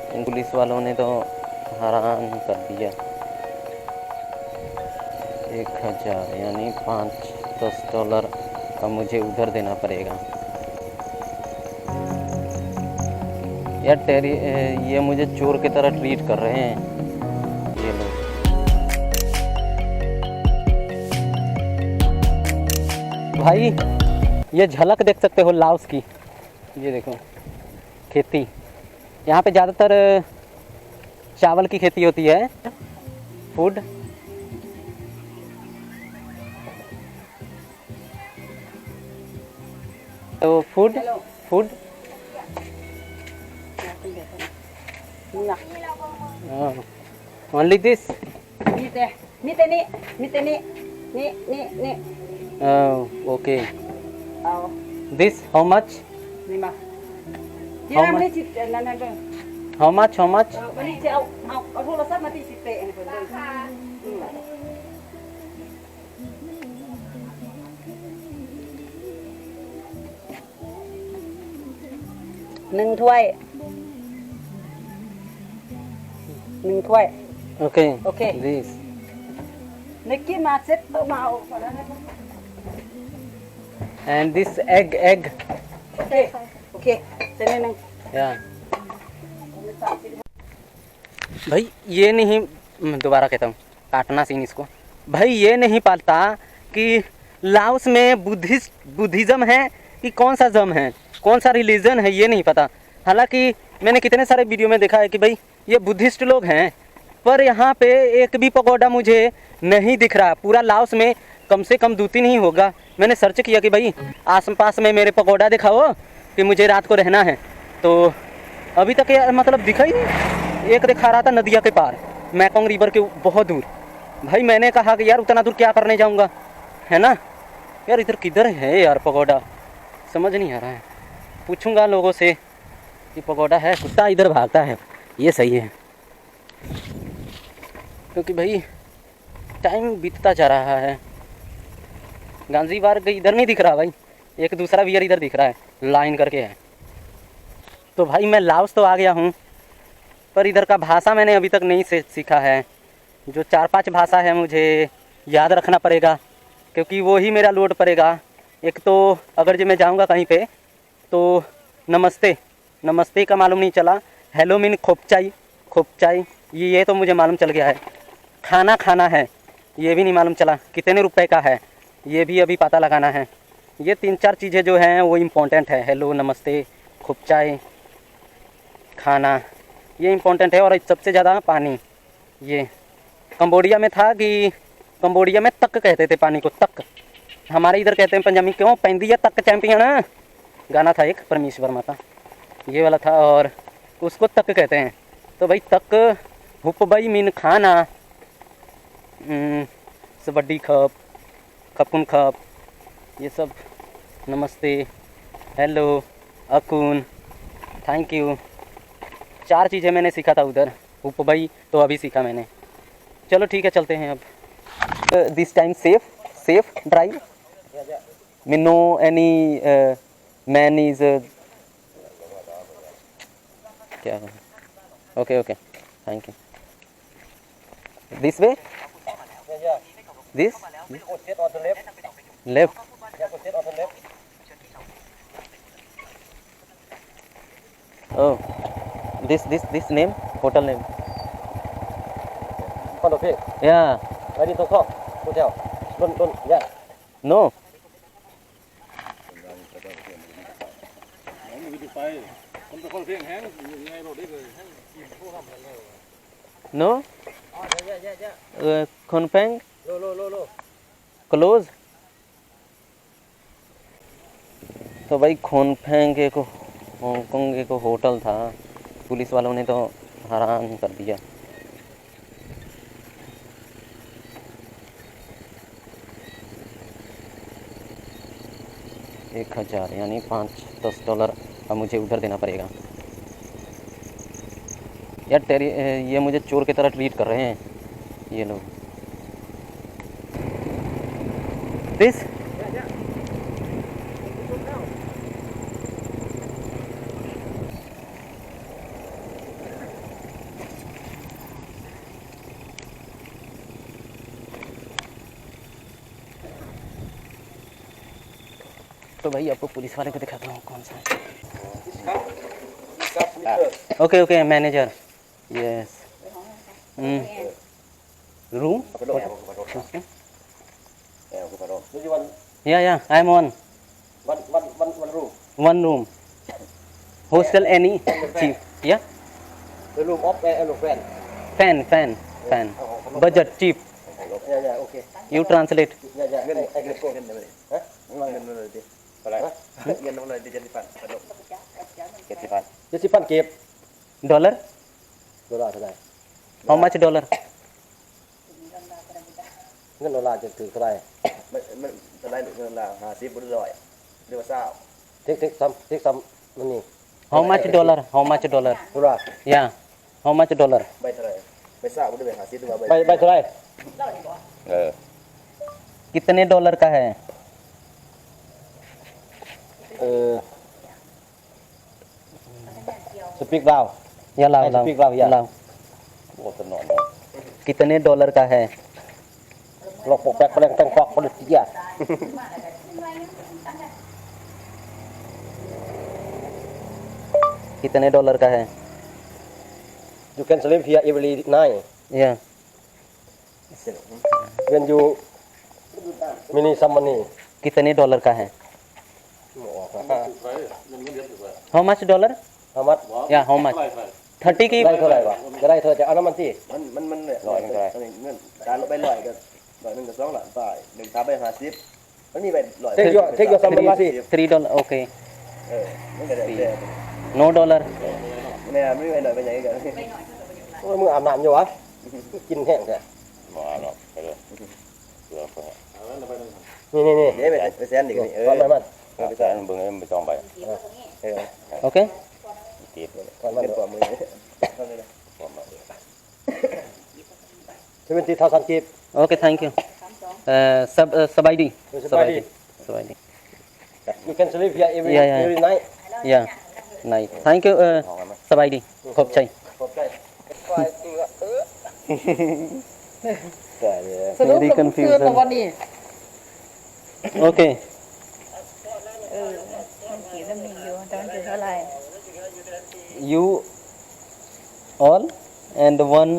इन police वालों ने तो हैरान कर दिया। 1000 यानी $5-10 अब मुझे उधर देना पड़ेगा। यार ये मुझे चोर की तरह ट्रीट कर रहे हैं ये लोग। भाई ये झलक देख सकते हो लाओस की, ये देखो खेती। यहाँ पे ज़्यादातर चावल की खेती होती है। फूड तो food only this. Okay this how much? How much? Nâng thuê. Okay. This. Nikki mà xếp tao màu. And this egg. Okay. Thế nên Yeah. भाई ये नहीं, दोबारा कहता हूँ, काटना सीन इसको। भाई ये नहीं पाता कि लाओस में बुद्धिज़्म है कि कौन सा जम है, कौन सा रिलीजन है, ये नहीं पता। हालांकि मैंने कितने सारे वीडियो में देखा है कि भाई ये बुद्धिस्ट लोग हैं, पर यहाँ पे एक भी पगोडा मुझे नहीं दिख रहा। पूरा लाओस में कम से कम 2-3 ही होगा। मैंने सर्च किया कि भाई आस पास में मेरे पगोडा दिखाओ कि मुझे रात को रहना है, तो अभी तक यार मतलब दिखा ही नहीं। एक दिखा रहा था नदिया के पार, मैकोंग रिवर के बहुत दूर। भाई मैंने कहा कि यार उतना दूर क्या करने जाऊँगा, है ना यार। इधर किधर है यार पगोडा, समझ नहीं आ रहा है। पूछूंगा लोगों से कि पगोडा है। कुत्ता इधर भागता है, ये सही है, क्योंकि भाई टाइम बीतता जा रहा है। गांजीबार इधर नहीं दिख रहा भाई, एक दूसरा वियर इधर दिख रहा है, लाइन करके है। तो भाई मैं लाओस तो आ गया हूँ, पर इधर का भाषा मैंने अभी तक नहीं सीखा है। जो 4-5 भाषा है मुझे याद रखना पड़ेगा, क्योंकि वो ही मेरा लोड पड़ेगा। एक तो अगर जो मैं जाऊँगा कहीं पे तो नमस्ते का मालूम नहीं चला। हेलो मीन खोपचाई ये तो मुझे मालूम चल गया है। खाना है ये भी नहीं मालूम चला। कितने रुपए का है ये भी अभी पता लगाना है। ये 3-4 चीज़ें जो हैं वो इम्पोर्टेंट है। हेलो, नमस्ते, खोपचाई, खाना, ये इम्पोर्टेंट है। और सबसे ज़्यादा पानी। ये कंबोडिया में था कि कंबोडिया में तक कहते थे पानी को, तक। हमारे इधर कहते हैं पंजाबी क्यों पैंदी है तक चैंपियन, गाना था एक परमेश वर्मा का, ये वाला था, और उसको तक कहते हैं। तो भाई तक हुप भाई मीन खाना, सबड्डी खप, खपुन खप, ये सब। नमस्ते, हेलो, अकुन, थैंक यू, 4 चीज़ें मैंने सीखा था उधर। हुप भाई तो अभी सीखा मैंने। चलो ठीक है, चलते हैं अब। This time safe drive. मीनो एनी मैन इज क्या? Okay thank you. This way, this left. Oh, this name, hotel name. Yeah. No. No. Konpeng. Close. तो भाई खोनफेंग एक हांगकांग एक होटल था, पुलिस वालों ने तो हैरान कर दिया। $1000 यानी $5-10 अब मुझे उधर देना पड़ेगा। यार ये मुझे चोर की तरह ट्रीट कर रहे हैं ये लोग। दिस तो भाई आपको पुलिस वाले को दिखाता हूँ कौन सा okay okay manager yes room या I am one room hostel any cheap yeah The room of elephant. fan budget cheap Okay. you translate งินไอ้เงินโกงเงินเลยฮะเงินเลยดิอะไรเงินเลยดิ70,000เก็บ dollar ดอลลาร์เท่าไหร่ how much dollar เงินดอลลาร์จะถือเท่าไหร่มันเท่าไหร่เงินดอลลาร์50บ่ได้100หรือว่า20เทคซัมมันนี่ how much dollarดอลลาร์ yeah how much dollar ใบเท่าไหร่ใบ20บ่ได้50หรือว่าใบเท่าไหร่कितने dollar का है speak loud या लाओ I लाओ speak loud, yeah. लाओ कितने dollar का है หลอกปกแปกแปลงแตงปอกคนละทีอ่ะ कितने डॉलर का है You can sleep here every night yeah when you mini some money कितने डॉलर का है how much dollar how much yeah how much 30 की ได้เท่าไหร่วะจะได้เท่าจะเอาน้ำมันที่มันลอยมันเท่าไหร่เงินการลดใบลอยกัน100กับ2 ล้านบาท1ตาใบ50มันมีใบลอย take your some money 3 dollar okay มันก็ได้ no dollar เนี่ยไม่มีใบลอยไปไหนกันมึงอาบน้ำอยู่วะกินแห้งแท้นี่นี่ไปแซนดินี่มันไปแซนเบิ่งให้มันไปจองใบokay มันเป็นตัวมือ70,000 กีบ okay thank you सबाइडी Sabaidi. You can sleep here every night yeah nice thank you सबाइडी खूब चाहिए ขอบใจ สรุปเราคืนมาวันนี้ okay มันกี่แล้วมีอยู่แต่มันจะเท่าไหร่ you all and one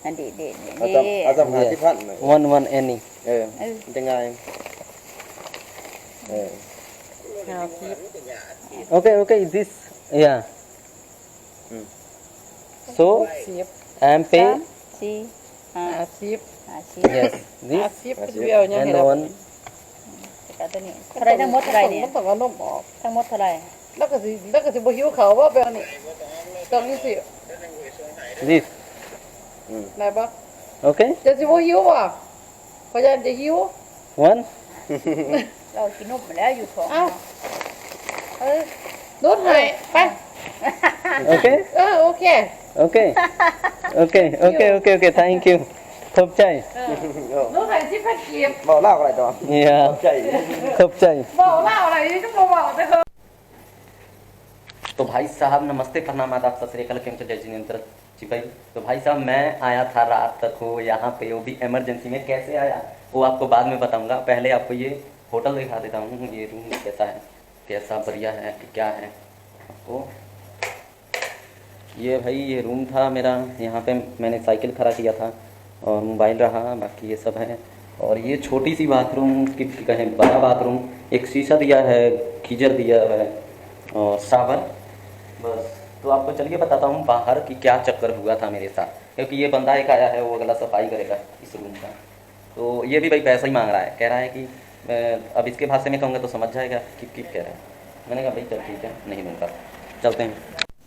อันดีดี เอาจำหาที่พัน one any จะไง เอาคลิป okay this yeah so 10 I am pay 50 yes this 50เดียวยัง and ไง one ตัวนี้เท่าไรทั้งหมดเท่าไรเนี่ยต้องเอานมออกทั้งหมดเท่าไรแล้วก็สิบ่หิวเขาว่าแบบนี้ต้องนี่สิ this ได้ปะ okay จะสิบ่หิวว่ะเพราะฉะนั้นจะหิว one เรากินนมมาแล้วอยู่ท้องนุ่นให้ไป okay โอเค okay okay thank you खूब चाहिए นุ่นให้10,000กีบ บอกเล่าอะไรต่อ yeah ใจ खूब चाहिए บอกเล่าอะไรต้องบอกแต่เธอ तो भाई साहब नमस्ते प्रणाम आदाब सत श्री अकाल केम जय जिनेंद्र जी भाई तो भाई साहब मैं आया था रात तक हो यहाँ पे वो भी इमरजेंसी में कैसे आया वो आपको बाद में बताऊंगा पहले आपको ये होटल दिखा देता हूँ ये रूम कैसा है कैसा बढ़िया है क्या है आपको ये भाई ये रूम था मेरा यहाँ पे मैंने साइकिल खड़ा किया था और मोबाइल रहा बाकी ये सब है और ये छोटी सी बाथरूम की कहें बड़ा बाथरूम एक शीशा दिया है गीजर दिया है और सावर बस तो आपको चलिए बताता हूँ बाहर की क्या चक्कर हुआ था मेरे साथ क्योंकि ये बंदा एक आया है वो अगला सफाई करेगा इस रूम का तो ये भी भाई पैसा ही मांग रहा है कह रहा है कि अब इसके भाषा में कहूँगा तो समझ जाएगा कि कह रहा है मैंने कहा भाई चल ठीक है नहीं दूँगा चलते हैं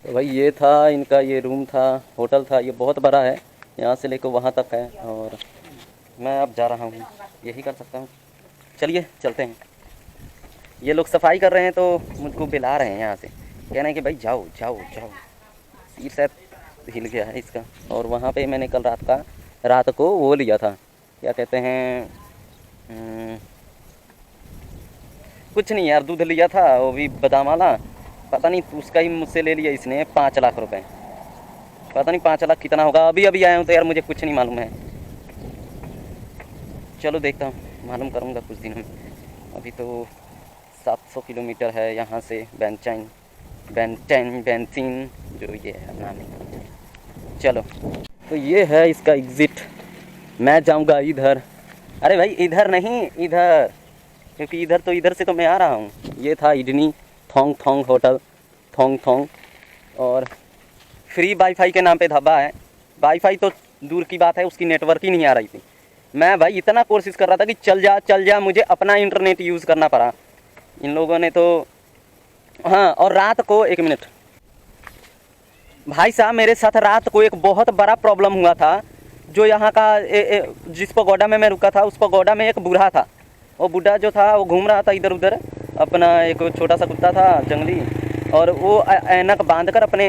तो भाई ये था इनका ये रूम था होटल था ये बहुत बड़ा है यहाँ से लेकर वहाँ तक है और मैं अब जा रहा हूँ यही कर सकता हूँ चलिए चलते हैं ये लोग सफाई कर रहे हैं तो मुझको बुला रहे हैं यहाँ से कह रहे हैं कि भाई जाओ जाओ जाओ सिर शायद हिल गया है इसका और वहाँ पे मैंने कल रात को वो लिया था क्या कहते हैं कुछ नहीं यार दूध लिया था वो भी बादाम वाला पता नहीं उसका ही मुझसे ले लिया इसने 5 लाख रुपए पता नहीं 5 लाख कितना होगा अभी आया हूँ तो यार मुझे कुछ नहीं मालूम है चलो देखता हूँ मालूम करूँगा कुछ दिनों में अभी तो 700 किलोमीटर है यहाँ से बेंचीन जो ये है नाम है। चलो तो ये है इसका एग्ज़िट। मैं जाऊँगा इधर, अरे भाई इधर नहीं, इधर, क्योंकि इधर से तो मैं आ रहा हूँ। ये था इडनी थोंग होटल, थोंग, और फ्री वाईफाई के नाम पे ढाबा है। वाईफाई तो दूर की बात है, उसकी नेटवर्क ही नहीं आ रही थी। मैं भाई इतना कोशिश कर रहा था कि चल जा, मुझे अपना इंटरनेट यूज़ करना पड़ा। इन लोगों ने तो हाँ, और रात को 1 मिनट भाई साहब, मेरे साथ रात को एक बहुत बड़ा प्रॉब्लम हुआ था। जो यहाँ का जिस पगोडा में मैं रुका था, उस पगोडा में एक बूढ़ा था। वो बूढ़ा जो था वो घूम रहा था इधर उधर, अपना एक छोटा सा कुत्ता था जंगली, और वो ऐनक बांधकर अपने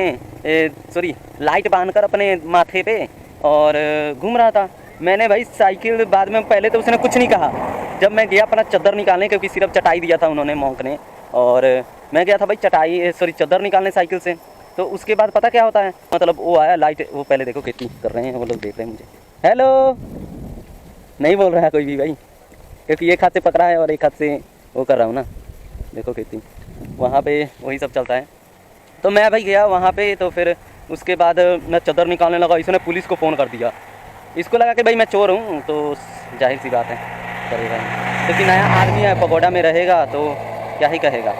लाइट बांधकर अपने माथे पे और घूम रहा था। मैंने भाई साइकिल बाद में, पहले तो उसने कुछ नहीं कहा। जब मैं गया अपना चादर निकालने, क्योंकि सिर्फ चटाई दिया था उन्होंने मॉन्क ने, और मैं गया था भाई चादर निकालने साइकिल से। तो उसके बाद पता क्या होता है, मतलब वो आया लाइट, वो पहले देखो कितनी कर रहे हैं वो लोग, देख रहे हैं मुझे। हेलो नहीं बोल रहा है कोई भी भाई, क्योंकि एक हाथ से पकड़ा है और एक हाथ से वो कर रहा हूँ ना, देखो कितनी। वहाँ पे वही सब चलता है। तो मैं भाई गया वहाँ पे, तो फिर उसके बाद मैं चादर निकालने लगा, इसने पुलिस को फ़ोन कर दिया। इसको लगा कि भाई मैं चोर हूँ, तो जाहिर सी बात है करेगा, क्योंकि नया आदमी है, पगोडा में रहेगा तो क्या ही कहेगा।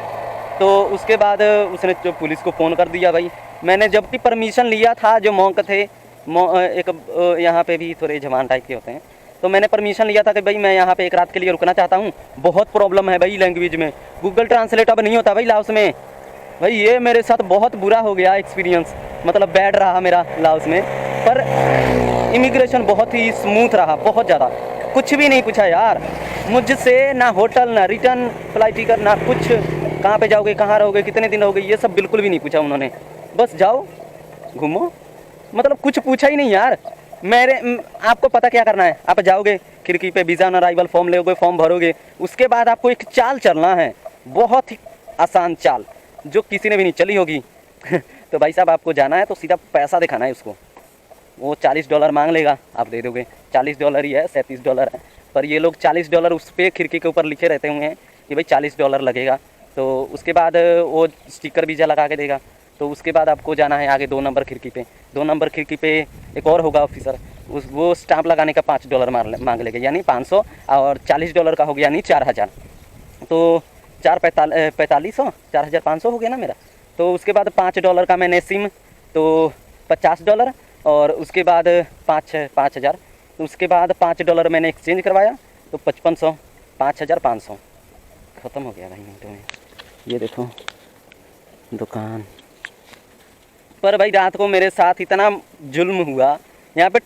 तो उसके बाद उसने जो पुलिस को फ़ोन कर दिया भाई। मैंने जबकि परमिशन लिया था, जो मॉन्क थे, एक यहाँ पे भी थोड़े जवान टाइप के होते हैं, तो मैंने परमिशन लिया था कि भाई मैं यहाँ पे एक रात के लिए रुकना चाहता हूँ। बहुत प्रॉब्लम है भाई लैंग्वेज में, गूगल ट्रांसलेट अब नहीं होता भाई लाओस में। भाई ये मेरे साथ बहुत बुरा हो गया एक्सपीरियंस, मतलब बैड रहा मेरा लाओस में। पर इमिग्रेशन बहुत ही स्मूथ रहा, बहुत ज़्यादा। कुछ भी नहीं पूछा यार मुझसे, ना होटल, ना रिटर्न फ्लाइट टिकट, ना कुछ, कहाँ पे जाओगे, कहाँ रहोगे, कितने दिन रहोगे, ये सब बिल्कुल भी नहीं पूछा उन्होंने। बस जाओ घूमो, मतलब कुछ पूछा ही नहीं यार। आपको पता क्या करना है, आप जाओगे खिड़की पे वीज़ा ऑन अराइवल फॉर्म लोगे, फॉर्म भरोगे, उसके बाद आपको एक चाल चलना है, बहुत ही आसान चाल, जो किसी ने भी नहीं चली होगी। तो भाई साहब आपको जाना है तो सीधा पैसा दिखाना है उसको। वो $40 मांग लेगा, आप दे दोगे। $40 ही है, $37 है, पर ये लोग $40 उस पर खिड़की के ऊपर लिखे रहते हुए हैं कि भाई $40 लगेगा। तो उसके बाद वो स्टिकर वीज़ा लगा के देगा। तो उसके बाद आपको जाना है आगे 2 नंबर खिड़की पे। 2 नंबर खिड़की पे एक और होगा ऑफिसर, वो स्टाम्प लगाने का $5 मांग लेगा, यानी 500, और $40 का हो गया यानी 4000। तो 4500 4500 हो गया ना मेरा। तो उसके बाद $5 का मैंने सिम, तो $50, और उसके बाद 5000। तो उसके बाद $5 मैंने एक्सचेंज करवाया, तो 5500, 5500 ख़त्म हो गया भाई मिनटों में। ये देखो दुकान पर भाई रात को मेरे साथ इतना जुल्म हुआ यहाँ पे,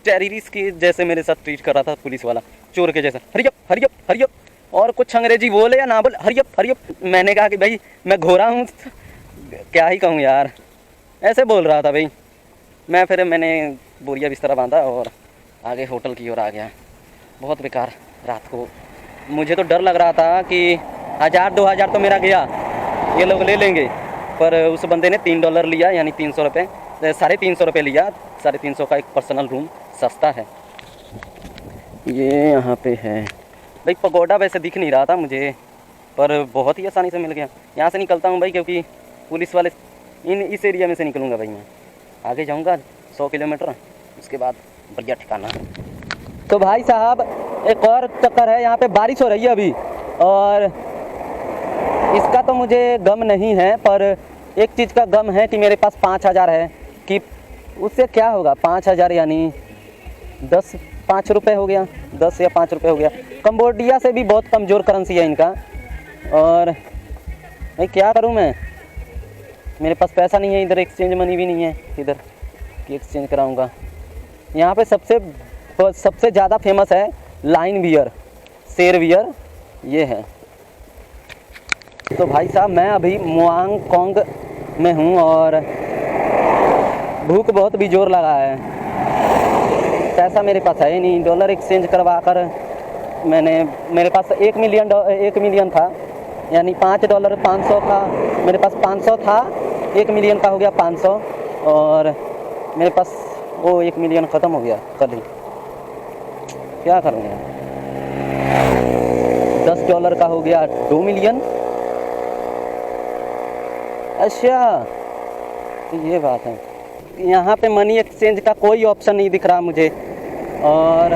टेररिस्ट की जैसे मेरे साथ ट्रीट कर रहा था पुलिस वाला, चोर के जैसा, हरियप हरियप हरियप, और कुछ अंग्रेजी बोले या ना बोले, हरियप हरियप। मैंने कहा कि भाई मैं घोड़ा हूँ, क्या ही कहूँ यार, ऐसे बोल रहा था भाई। मैंने बोरिया बिस्तरा बांधा और आगे होटल की ओर आ गया। बहुत बेकार रात को, मुझे तो डर लग रहा था कि 1000-2000 तो मेरा गया, ये लोग ले लेंगे। पर उस बंदे ने $3 लिया, यानी 300 रुपये, 350 रुपये लिया। 350 का एक पर्सनल रूम सस्ता है। ये यहाँ पे है भाई, पगोडा वैसे दिख नहीं रहा था मुझे, पर बहुत ही आसानी से मिल गया। यहाँ से निकलता हूँ भाई, क्योंकि पुलिस वाले इस एरिया में से निकलूँगा भाई। मैं आगे जाऊँगा 100 किलोमीटर, उसके बाद बढ़िया ठिकाना। तो भाई साहब एक और चक्कर है, यहाँ पे बारिश हो रही है अभी, और इसका तो मुझे गम नहीं है, पर एक चीज़ का गम है कि मेरे पास 5000 है, कि उससे क्या होगा। 5000 यानी 5 रुपये हो गया, 10 या 5 रुपये हो गया। कंबोडिया से भी बहुत कमज़ोर करेंसी है इनका। और भाई क्या करूं मैं, मेरे पास पैसा नहीं है, इधर एक्सचेंज मनी भी नहीं है इधर कि एक्सचेंज कराऊंगा। यहाँ पे सबसे ज़्यादा फेमस है लाइन बियर, शेर बियर, ये है। तो भाई साहब मैं अभी मुआंग कोंग में हूँ और भूख बहुत भी जोर लगा है। पैसा मेरे पास है नहीं, डॉलर एक्सचेंज करवा कर मेरे पास 1 मिलियन था, यानी $5 500 का, मेरे पास 500 था, 1 मिलियन का हो गया 500, और मेरे पास वो 1 मिलियन ख़त्म हो गया कल ही। क्या करूँगा, $10 का हो गया 2 मिलियन, अच्छा, तो ये बात है। यहाँ पे मनी एक्सचेंज का कोई ऑप्शन नहीं दिख रहा मुझे। और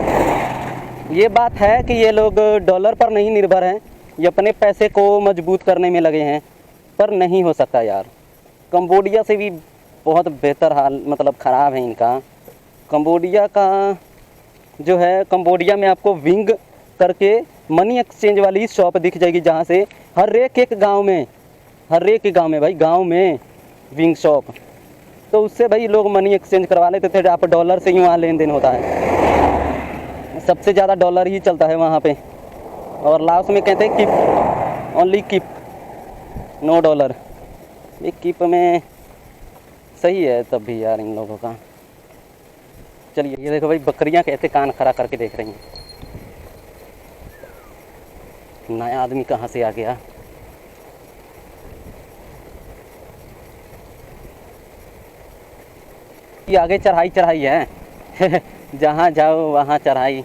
ये बात है कि ये लोग डॉलर पर नहीं निर्भर हैं, ये अपने पैसे को मजबूत करने में लगे हैं, पर नहीं हो सकता यार। कंबोडिया से भी बहुत बेहतर हाल, मतलब ख़राब है इनका। कंबोडिया का जो है, कंबोडिया में आपको विंग करके मनी एक्सचेंज वाली शॉप दिख जाएगी, जहाँ से हर एक गांव में भाई, गांव में विंग शॉप। तो उससे भाई लोग मनी एक्सचेंज करवा लेते थे। आप डॉलर से ही वहाँ लेन देन होता है, सबसे ज़्यादा डॉलर ही चलता है वहाँ पे। और लाओस में कहते हैं kip, only kip, no dollar. ये कीप में सही है तब भी यार इन लोगों का। चलिए, ये देखो भाई, बकरियां कैसे कान खड़ा करके देख रही हैं। नया आदमी कहाँ से आ गया। ये आगे चढ़ाई है जहाँ जाओ वहाँ चढ़ाई।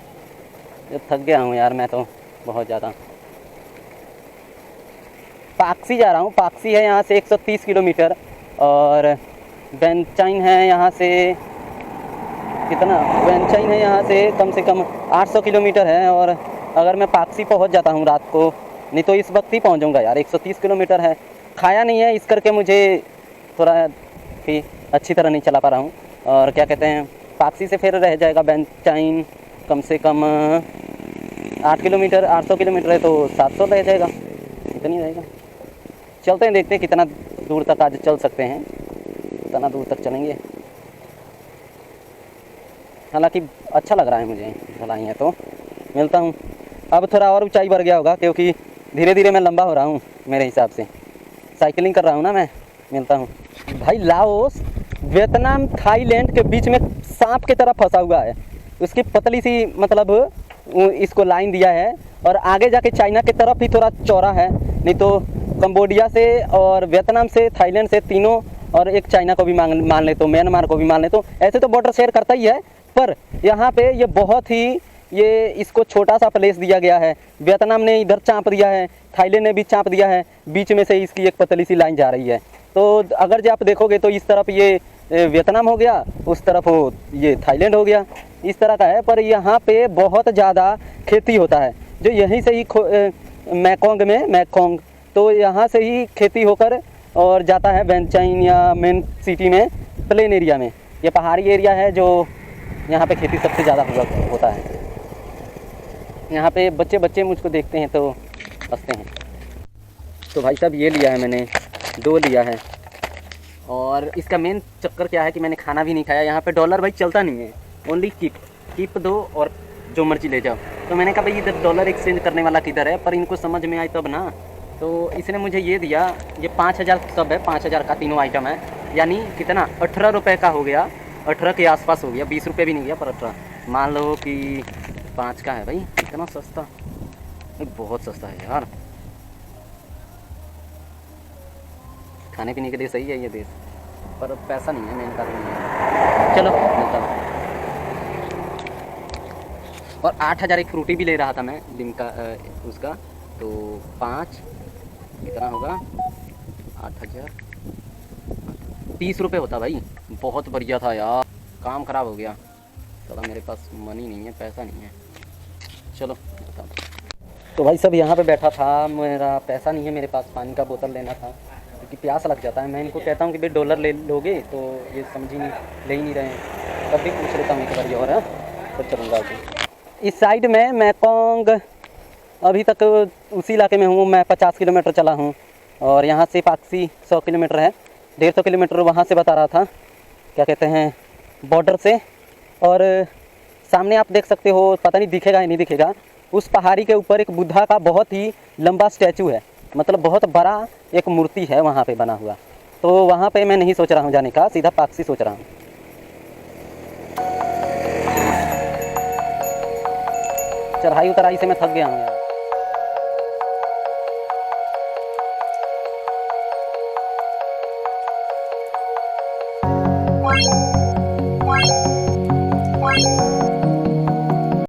थक गया हूँ यार मैं तो बहुत ज़्यादा। पाक्सी जा रहा हूँ, पाक्सी है यहाँ से 130 किलोमीटर, और बेंचाइन है यहाँ से कितना, बेंचाइन है यहाँ से कम 800 किलोमीटर है। और अगर मैं पाक्सी पहुँच जाता हूँ रात को, नहीं तो इस वक्त ही पहुँच जाऊँगा यार। 130 किलोमीटर है, खाया नहीं है, इस करके मुझे थोड़ा भी अच्छी तरह नहीं चला पा रहा हूँ। और क्या कहते हैं, पाक्सी से फिर रह जाएगा बेंचाइन कम से कम 8 किलोमीटर, 800 किलोमीटर है तो 700 रह जाएगा, इतनी रहेगा। चलते हैं, देखते हैं कितना दूर तक आज चल सकते हैं, कितना दूर तक चलेंगे। हालांकि अच्छा लग रहा है मुझे ढलाई है। तो मिलता हूँ। अब थोड़ा और ऊंचाई बढ़ गया होगा, क्योंकि धीरे धीरे मैं लंबा हो रहा हूँ मेरे हिसाब से, साइकिलिंग कर रहा हूँ ना मैं। मिलता हूँ भाई। लाओस वियतनाम थाईलैंड के बीच में सांप की तरह फंसा हुआ है। उसकी पतली सी मतलब इसको लाइन दिया है, और आगे जाके चाइना की तरफ ही थोड़ा चौड़ा है। नहीं तो कंबोडिया से और वियतनाम से, थाईलैंड से, तीनों, और एक चाइना को भी मान ले तो, म्यांमार को भी मान ले तो, ऐसे तो बॉर्डर शेयर करता ही है। पर यहाँ पे ये बहुत ही, ये इसको छोटा सा प्लेस दिया गया है। वियतनाम ने इधर चाँप दिया है, थाईलैंड ने भी चाँप दिया है, बीच में से इसकी एक पतली सी लाइन जा रही है। तो अगर जो आप देखोगे तो इस तरफ ये वियतनाम हो गया, उस तरफ हो ये थाईलैंड हो गया, इस तरह का है। पर यहाँ पे बहुत ज़्यादा खेती होता है, जो यहीं से ही मैकोंग, तो यहाँ से ही खेती होकर और जाता है बेंचाइन या मेन सिटी में, प्लेन एरिया में। ये पहाड़ी एरिया है जो यहाँ पे खेती सबसे ज़्यादा होता है। यहाँ पे बच्चे मुझको देखते हैं तो हंसते हैं। तो भाई साहब, ये लिया है मैंने, 2 लिया है। और इसका मेन चक्कर क्या है कि मैंने खाना भी नहीं खाया। यहाँ पे डॉलर भाई चलता नहीं है, ओनली कीप दो और जो मर्जी ले जाओ। तो मैंने कहा भाई इधर डॉलर एक्सचेंज करने वाला किधर है, पर इनको समझ में आई तब ना। तो इसने मुझे ये दिया, ये 5000 सब है, 5000 का तीनों आइटम है। यानी कितना, 18 रुपये का हो गया, 18 के आसपास हो गया। 20 रुपये भी नहीं गया, पर 18 मान लो कि 5 का है भाई। इतना सस्ता, बहुत सस्ता है यार। खाने पीने के लिए सही है ये देश, पर पैसा नहीं है मेन कारण नहीं है। चलो मिलता हूँ। और 8000 एक फ्रूटी भी ले रहा था मैं, लिमका उसका, तो 5 कितना होगा, 8000 30 रुपये होता भाई। बहुत बढ़िया था यार, काम ख़राब हो गया। चलो मेरे पास मनी नहीं है, पैसा नहीं है। चलो बता। तो भाई सब यहाँ पे बैठा था, मेरा पैसा नहीं है मेरे पास, पानी का बोतल लेना था क्योंकि प्यास लग जाता है। मैं इनको कहता हूँ कि भाई डॉलर ले लोगे, तो ये समझ ही नहीं, ले ही नहीं रहे हैं। तब भी पूछ लेता हूँ एक बार और, फिर चलूँगा आगे। इस साइड में मैकोंग, अभी तक उसी इलाके में हूँ मैं। 50 किलोमीटर चला हूँ, और यहाँ से पाक्सी 100 किलोमीटर है। 150 किलोमीटर वहाँ से बता रहा था, क्या कहते हैं, बॉर्डर से। और सामने आप देख सकते हो, पता नहीं दिखेगा या नहीं दिखेगा, उस पहाड़ी के ऊपर एक बुद्धा का बहुत ही लंबा स्टैचू है, मतलब बहुत बड़ा एक मूर्ति है वहाँ पे बना हुआ। तो वहाँ पे मैं नहीं सोच रहा हूँ जाने का, सीधा पाक्सी सोच रहा हूँ। चढ़ाई उतराई से मैं थक गया हूँ यार।